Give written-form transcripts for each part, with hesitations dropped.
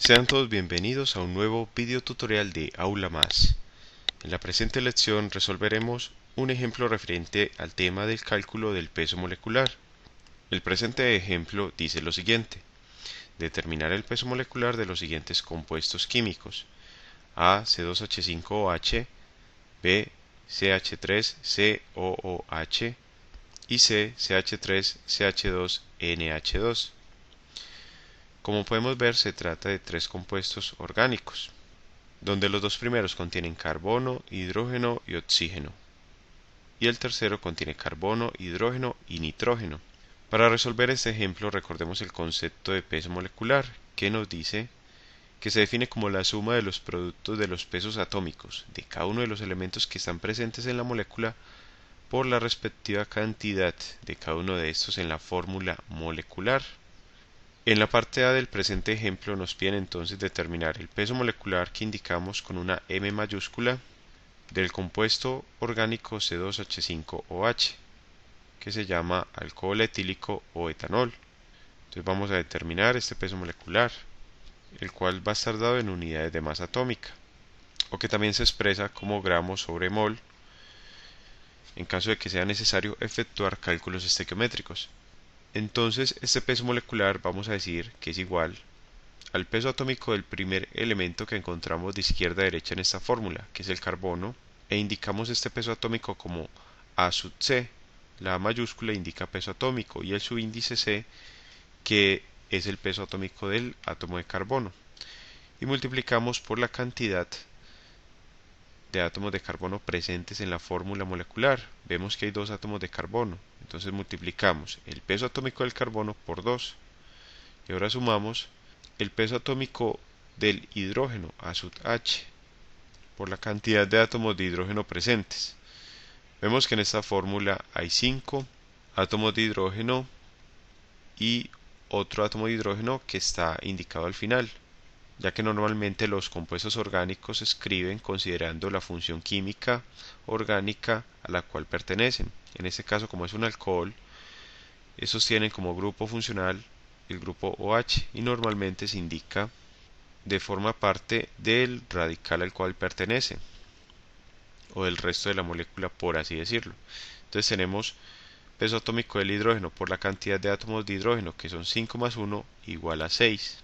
Sean todos bienvenidos a un nuevo video tutorial de Aula Más. En la presente lección resolveremos un ejemplo referente al tema del cálculo del peso molecular. El presente ejemplo dice lo siguiente: determinar el peso molecular de los siguientes compuestos químicos: A C2H5OH, B CH3COOH y C CH3CH2NH2. Como podemos ver, se trata de tres compuestos orgánicos, donde los dos primeros contienen carbono, hidrógeno y oxígeno, y el tercero contiene carbono, hidrógeno y nitrógeno. Para resolver este ejemplo, recordemos el concepto de peso molecular, que nos dice que se define como la suma de los productos de los pesos atómicos de cada uno de los elementos que están presentes en la molécula por la respectiva cantidad de cada uno de estos en la fórmula molecular. En la parte A del presente ejemplo nos piden entonces determinar el peso molecular que indicamos con una M mayúscula del compuesto orgánico C2H5OH, que se llama alcohol etílico o etanol. Entonces vamos a determinar este peso molecular, el cual va a estar dado en unidades de masa atómica, o que también se expresa como gramos sobre mol, en caso de que sea necesario efectuar cálculos estequiométricos. Entonces este peso molecular vamos a decir que es igual al peso atómico del primer elemento que encontramos de izquierda a derecha en esta fórmula, que es el carbono, e indicamos este peso atómico como A sub C. La A mayúscula indica peso atómico y el subíndice C, que es el peso atómico del átomo de carbono, y multiplicamos por la cantidad de átomos de carbono presentes en la fórmula molecular. Vemos que hay dos átomos de carbono, entonces multiplicamos el peso atómico del carbono por 2, y ahora sumamos el peso atómico del hidrógeno A sub H por la cantidad de átomos de hidrógeno presentes. Vemos que en esta fórmula hay 5 átomos de hidrógeno y otro átomo de hidrógeno que está indicado al final, ya que normalmente los compuestos orgánicos se escriben considerando la función química orgánica a la cual pertenecen. En este caso, como es un alcohol, estos tienen como grupo funcional el grupo OH y normalmente se indica de forma parte del radical al cual pertenece, o del resto de la molécula, por así decirlo. Entonces tenemos peso atómico del hidrógeno por la cantidad de átomos de hidrógeno, que son 5 más 1 igual a 6,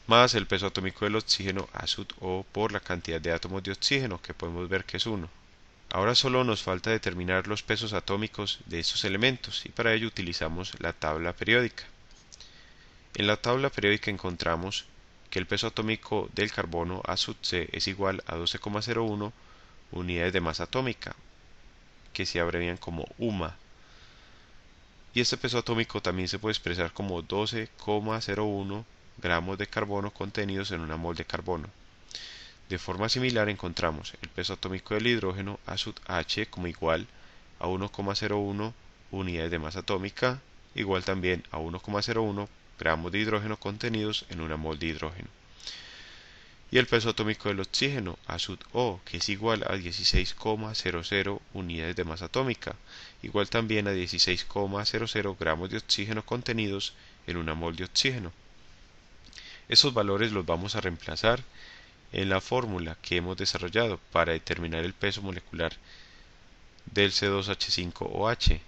más el peso atómico del oxígeno A sub O por la cantidad de átomos de oxígeno, que podemos ver que es 1. Ahora solo nos falta determinar los pesos atómicos de estos elementos, y para ello utilizamos la tabla periódica. En la tabla periódica encontramos que el peso atómico del carbono A sub C es igual a 12,01 unidades de masa atómica, que se abrevian como UMA. Y este peso atómico también se puede expresar como 12,01 gramos de carbono contenidos en una mol de carbono. De forma similar encontramos el peso atómico del hidrógeno A sub H como igual a 1,01 unidades de masa atómica, igual también a 1,01 gramos de hidrógeno contenidos en una mol de hidrógeno. Y el peso atómico del oxígeno A sub O, que es igual a 16,00 unidades de masa atómica, igual también a 16,00 gramos de oxígeno contenidos en una mol de oxígeno. Esos valores los vamos a reemplazar en la fórmula que hemos desarrollado para determinar el peso molecular del C2H5OH,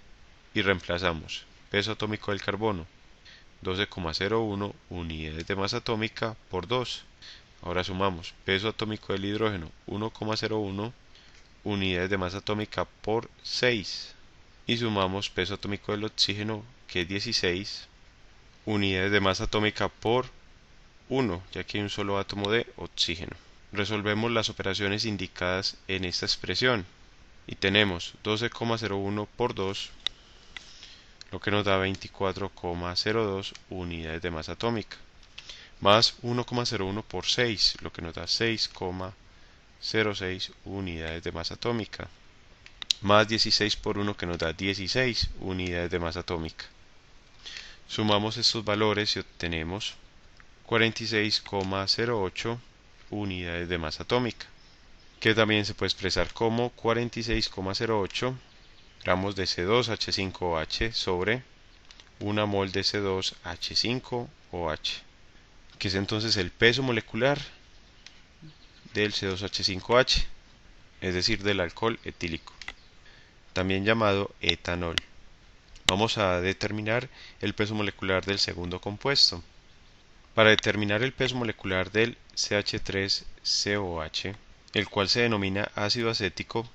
y reemplazamos peso atómico del carbono 12,01 unidades de masa atómica por 2. Ahora sumamos peso atómico del hidrógeno 1,01 unidades de masa atómica por 6, y sumamos peso atómico del oxígeno, que es 16 unidades de masa atómica por 1, ya que hay un solo átomo de oxígeno. Resolvemos las operaciones indicadas en esta expresión y tenemos 12,01 por 2, lo que nos da 24,02 unidades de masa atómica, más 1,01 por 6, lo que nos da 6,06 unidades de masa atómica, más 16 por 1, que nos da 16 unidades de masa atómica. Sumamos estos valores y obtenemos 46,08 unidades de masa atómica, que también se puede expresar como 46,08 gramos de C2H5OH sobre una mol de C2H5OH. que es entonces el peso molecular del C2H5H, es decir, del alcohol etílico, también llamado etanol. Vamos a determinar el peso molecular del segundo compuesto. Para determinar el peso molecular del CH3COH, el cual se denomina ácido acético,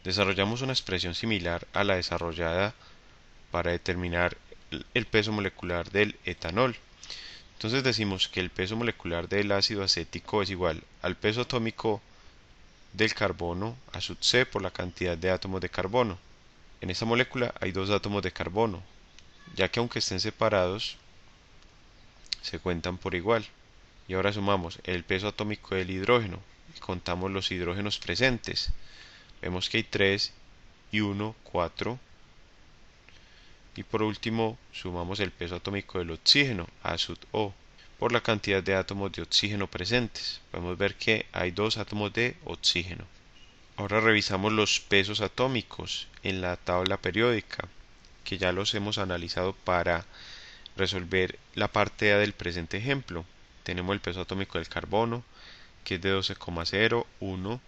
desarrollamos una expresión similar a la desarrollada para determinar el peso molecular del etanol. Entonces decimos que el peso molecular del ácido acético es igual al peso atómico del carbono a sub C por la cantidad de átomos de carbono. En esta molécula hay dos átomos de carbono, ya que aunque estén separados, se cuentan por igual. Y ahora sumamos el peso atómico del hidrógeno y contamos los hidrógenos presentes. Vemos que hay 3 y 1, 4. Y por último sumamos el peso atómico del oxígeno, A sub O, por la cantidad de átomos de oxígeno presentes. Podemos ver que hay 2 átomos de oxígeno. Ahora revisamos los pesos atómicos en la tabla periódica, que ya los hemos analizado para resolver la parte A del presente ejemplo. Tenemos el peso atómico del carbono, que es de 12,01,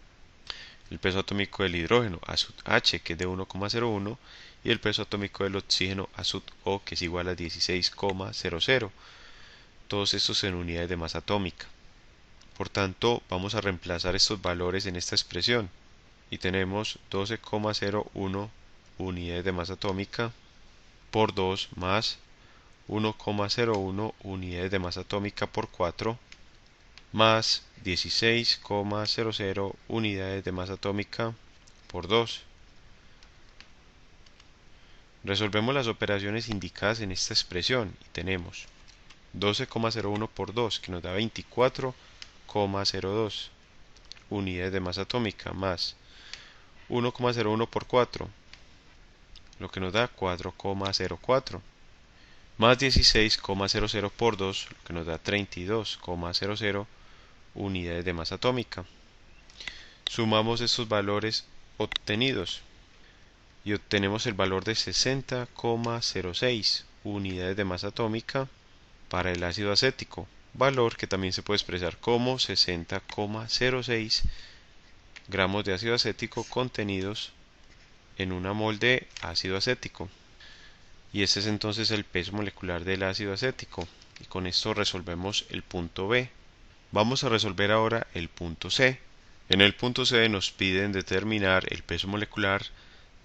el peso atómico del hidrógeno, A sub H, que es de 1,01, y el peso atómico del oxígeno, A sub O, que es igual a 16,00. Todos estos en unidades de masa atómica. Por tanto, vamos a reemplazar estos valores en esta expresión y tenemos 12,01 unidades de masa atómica por 2 más 1,01 unidades de masa atómica por 4 más 16,00 unidades de masa atómica por 2. Resolvemos las operaciones indicadas en esta expresión y tenemos 12,01 por 2, que nos da 24,02 unidades de masa atómica, más 1,01 por 4, lo que nos da 4,04, más 16,00 por 2, lo que nos da 32,00 unidades de masa atómica. Sumamos estos valores obtenidos y obtenemos el valor de 60,06 unidades de masa atómica para el ácido acético, valor que también se puede expresar como 60,06 gramos de ácido acético contenidos en una mol de ácido acético. Y este es entonces el peso molecular del ácido acético. Y con esto resolvemos el punto B. Vamos a resolver ahora el punto C. En el punto C nos piden determinar el peso molecular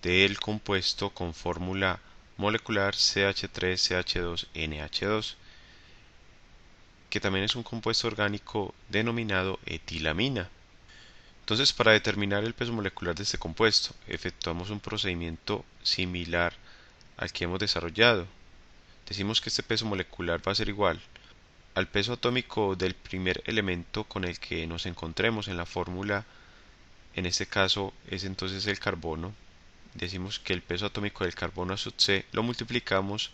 del compuesto con fórmula molecular CH3CH2NH2, que también es un compuesto orgánico denominado etilamina. Entonces, para determinar el peso molecular de este compuesto, efectuamos un procedimiento similar al que hemos desarrollado. Decimos que este peso molecular va a ser igual al peso atómico del primer elemento con el que nos encontremos en la fórmula. En este caso es entonces el carbono. Decimos que el peso atómico del carbono a sub C lo multiplicamos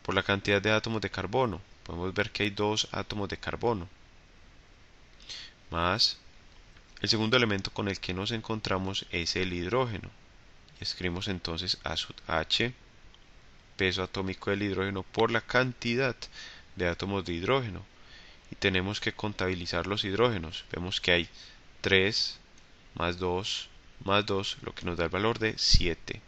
por la cantidad de átomos de carbono. Podemos ver que hay 2 átomos de carbono, más el segundo elemento con el que nos encontramos es el hidrógeno. Escribimos entonces A sub H, peso atómico del hidrógeno, por la cantidad de átomos de hidrógeno. Y tenemos que contabilizar los hidrógenos. Vemos que hay 3 más 2 más 2, lo que nos da el valor de 7.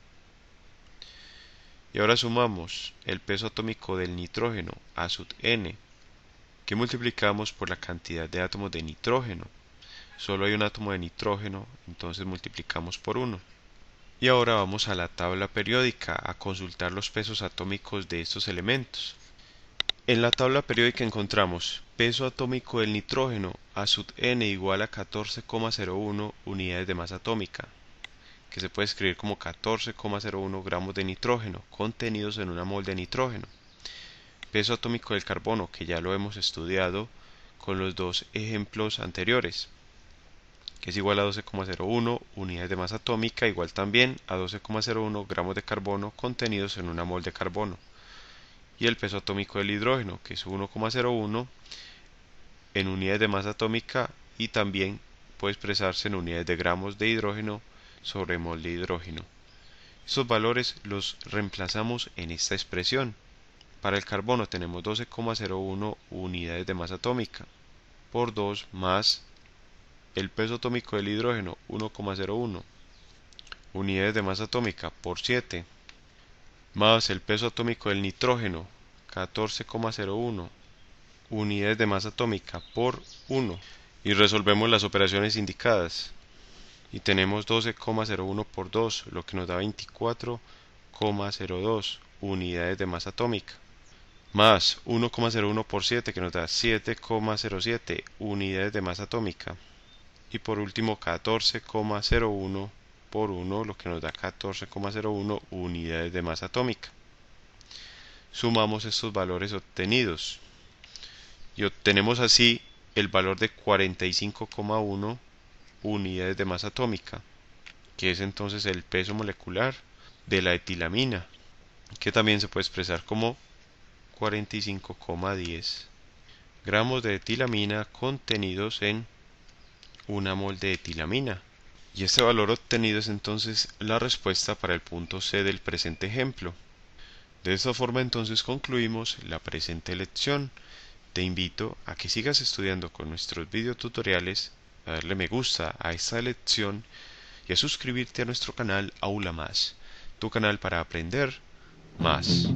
Y ahora sumamos el peso atómico del nitrógeno, A sub N, que multiplicamos por la cantidad de átomos de nitrógeno. Solo hay un átomo de nitrógeno, entonces multiplicamos por 1. Y ahora vamos a la tabla periódica a consultar los pesos atómicos de estos elementos. En la tabla periódica encontramos peso atómico del nitrógeno, A sub N, igual a 14,01 unidades de masa atómica, que se puede escribir como 14,01 gramos de nitrógeno contenidos en una mol de nitrógeno. Peso atómico del carbono, que ya lo hemos estudiado con los dos ejemplos anteriores, que es igual a 12,01 unidades de masa atómica, igual también a 12,01 gramos de carbono contenidos en una mol de carbono. Y el peso atómico del hidrógeno, que es 1,01 en unidades de masa atómica y también puede expresarse en unidades de gramos de hidrógeno sobre mol de hidrógeno. Estos valores los reemplazamos en esta expresión Para el carbono tenemos 12,01 unidades de masa atómica por 2 más el peso atómico del hidrógeno 1,01 unidades de masa atómica por 7 más el peso atómico del nitrógeno 14,01 unidades de masa atómica por 1 y resolvemos las operaciones indicadas y tenemos 12,01 por 2, lo que nos da 24,02 unidades de masa atómica más 1,01 por 7 que nos da 7,07 unidades de masa atómica y por último 14,01 por 1 lo que nos da 14,01 unidades de masa atómica. Sumamos estos valores obtenidos y obtenemos así el valor de 45,1 unidades de masa atómica, que es entonces el peso molecular de la etilamina, que también se puede expresar como 45,10 gramos de etilamina contenidos en una mol de etilamina. Y este valor obtenido es entonces la respuesta para el punto C del presente ejemplo. De esta forma entonces concluimos la presente lección. Te invito a que sigas estudiando con nuestros videotutoriales, a darle me gusta a esta lección y a suscribirte a nuestro canal Aula Más, tu canal para aprender más.